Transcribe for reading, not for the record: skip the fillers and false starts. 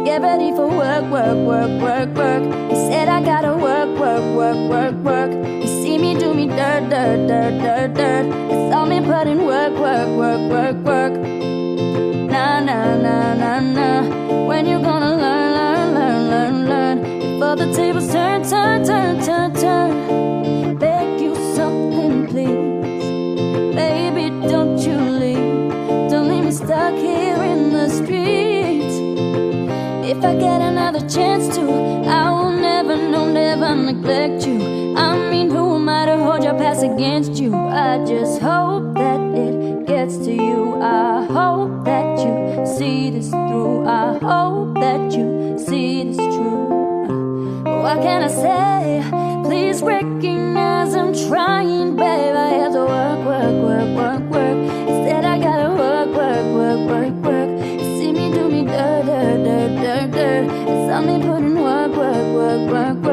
get ready for work, work, work, work, work. He said I gotta work, work, work, work, work. You see me do me dirt, dirt, dirt, dirt, dirt. You saw me put in work, work, work, work, work. Nah, nah, nah, nah, nah. When you gonna learn, learn, learn, learn, learn? Before the tables turn, turn, turn, turn, turn. Beg you something, please. Baby, don't you leave. Don't leave me stuck here in the streets. If I get another chance to, I will never, no, never neglect you. I mean, who am I to hold your past against you? I just hope that it gets to you. I hope that you see this through. I hope that you see this true. What can I say? Please recognize I'm trying, babe. I have to work, work, work, work, work. Instead I gotta work, work, work, work, work. You see me do me dirt, dirt, dirt, dirt, dirt. It's on me putting work, work, work, work, work.